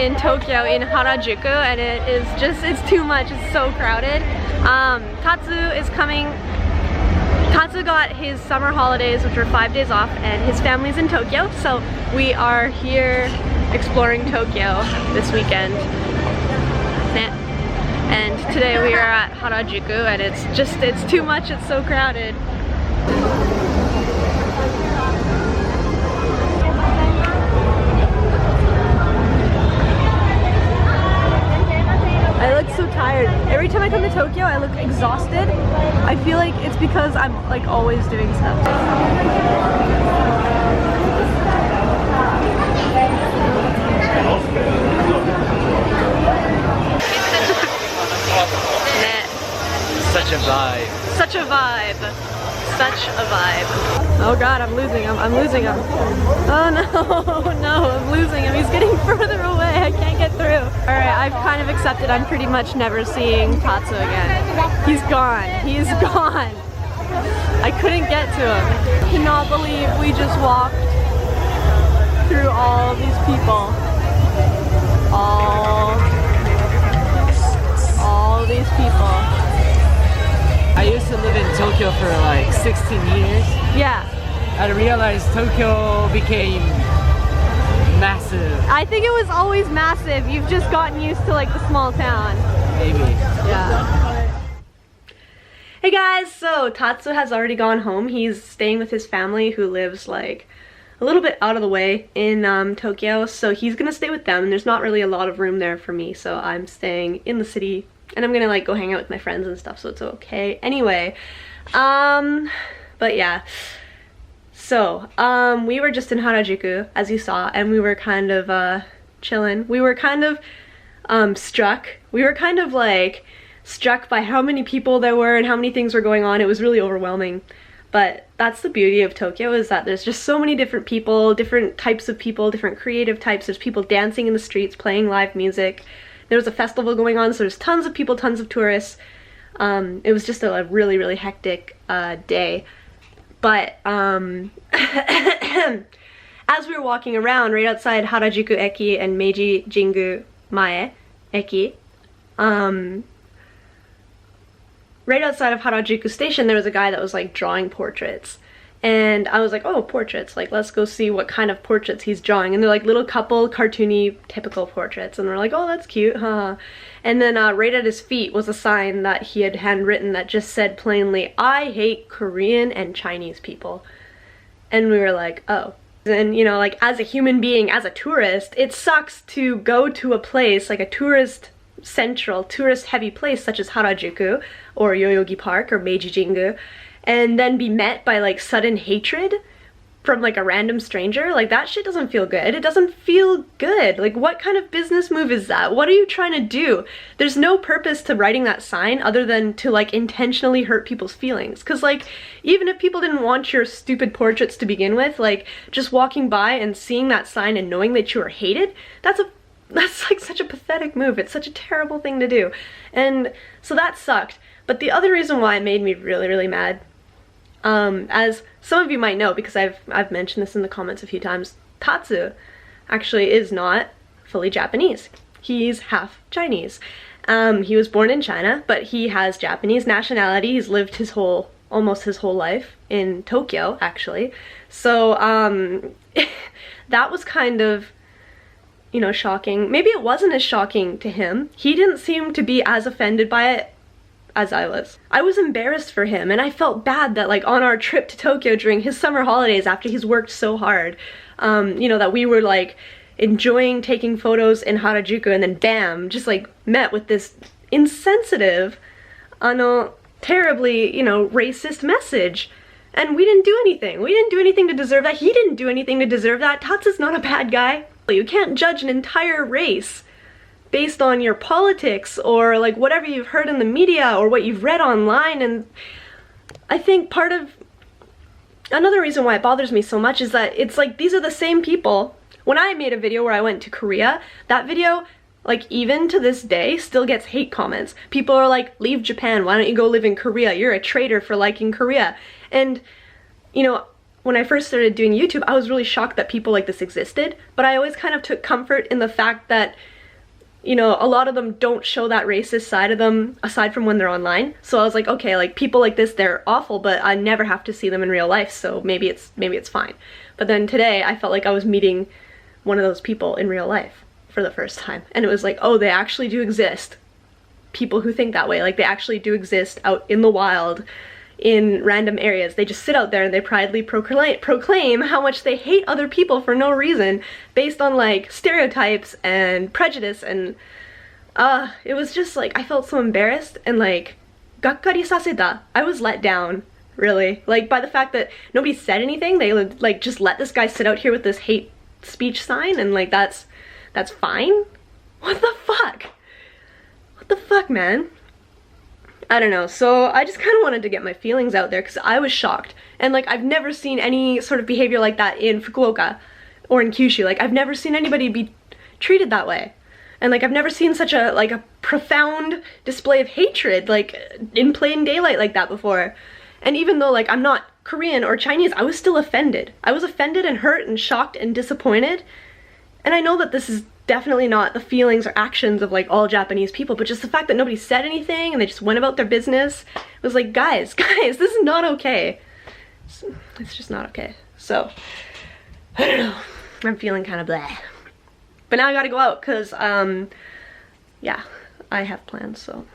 in Tokyo, in Harajuku, and it's too much, it's so crowded. Tatsu is coming. Tatsu got his summer holidays, which were 5 days off, and his family's in Tokyo, so we are here exploring Tokyo this weekend. And today we are at Harajuku, and it's too much, it's so crowded. I look so tired. Every time I come to Tokyo, I look exhausted. I feel like it's because I'm like always doing stuff. Such a vibe. Such a vibe. Such a vibe. Oh god, I'm losing him. I'm losing him. Oh no, no, I'm losing him. He's getting further away. I can't get through. Alright, I've kind of accepted I'm pretty much never seeing Tatsu again. He's gone. He's gone. I couldn't get to him. I cannot believe we just walked through all of these people. All these people. I used to live in Tokyo for like 16 years. Yeah. I realized Tokyo became massive. I think it was always massive. You've just gotten used to like the small town. Maybe. Yeah. Hey guys, so Tatsu has already gone home. He's staying with his family who lives like a little bit out of the way in Tokyo. So he's gonna stay with them, and there's not really a lot of room there for me. So I'm staying in the city. And I'm gonna like go hang out with my friends and stuff, so it's okay. Anyway, but yeah. So, we were just in Harajuku, as you saw, and we were kind of, chilling. We were kind of, struck. We were kind of like, struck by how many people there were and how many things were going on. It was really overwhelming. But that's the beauty of Tokyo, is that there's just so many different people, different types of people, different creative types. There's people dancing in the streets, playing live music. There was a festival going on, so there's tons of people, tons of tourists. It was just a really, really hectic day. But as we were walking around right outside Harajuku Eki and Meiji Jingu Mae Eki, right outside of Harajuku Station, there was a guy that was like drawing portraits. And I was like, oh, portraits, like let's go see what kind of portraits he's drawing. And they're like little couple, cartoony, typical portraits. And we're like, oh, that's cute, huh? And then right at his feet was a sign that he had handwritten that just said plainly, I hate Korean and Chinese people. And we were like, oh. And you know, like as a human being, as a tourist, it sucks to go to a place, like a tourist heavy place such as Harajuku or Yoyogi Park or Meiji Jingu, and then be met by like sudden hatred from like a random stranger. Like that shit doesn't feel good. It doesn't feel good. Like what kind of business move is that? What are you trying to do? There's no purpose to writing that sign other than to like intentionally hurt people's feelings. Cause like even if people didn't want your stupid portraits to begin with, like just walking by and seeing that sign and knowing that you are hated, that's like such a pathetic move. It's such a terrible thing to do. And so that sucked. But the other reason why it made me really, really mad, as some of you might know because I've mentioned this in the comments a few times, Tatsu actually is not fully Japanese. He's half Chinese. He was born in China, but he has Japanese nationality. He's lived almost his whole life in Tokyo, actually. So that was kind of, you know, shocking. Maybe it wasn't as shocking to him. He didn't seem to be as offended by it as I was. I was embarrassed for him, and I felt bad that like on our trip to Tokyo during his summer holidays after he's worked so hard, you know, that we were like enjoying taking photos in Harajuku, and then bam, just like met with this insensitive, terribly, you know, racist message. And we didn't do anything. We didn't do anything to deserve that. He didn't do anything to deserve that. Tatsu's not a bad guy. You can't judge an entire race based on your politics or like whatever you've heard in the media or what you've read online. And I think part of another reason why it bothers me so much is that it's like these are the same people. When I made a video where I went to Korea, that video, like even to this day, still gets hate comments. People are like, leave Japan, why don't you go live in Korea? You're a traitor for liking Korea. And you know, when I first started doing YouTube, I was really shocked that people like this existed, but I always kind of took comfort in the fact that you know, a lot of them don't show that racist side of them aside from when they're online. So I was like, okay, like people like this, they're awful, but I never have to see them in real life, so maybe it's fine. But then today I felt like I was meeting one of those people in real life for the first time. And it was like, oh, they actually do exist. People who think that way, like they actually do exist out in the wild, in random areas. They just sit out there and they proudly proclaim how much they hate other people for no reason, based on like stereotypes and prejudice, and it was just like, I felt so embarrassed and like gakkari saseta. I was let down, really, like by the fact that nobody said anything. They would like just let this guy sit out here with this hate speech sign, and like that's fine? What the fuck? What the fuck, man? I don't know, so I just kind of wanted to get my feelings out there because I was shocked. And like, I've never seen any sort of behavior like that in Fukuoka or in Kyushu. Like, I've never seen anybody be treated that way. And like, I've never seen such a, like, a profound display of hatred, like, in plain daylight like that before. And even though, like, I'm not Korean or Chinese, I was still offended. I was offended and hurt and shocked and disappointed. And I know that this is definitely not the feelings or actions of like all Japanese people, but just the fact that nobody said anything and they just went about their business, it was like, guys, this is not okay. It's just not okay. So, I don't know. I'm feeling kind of blah. But now I gotta go out because, yeah, I have plans, so.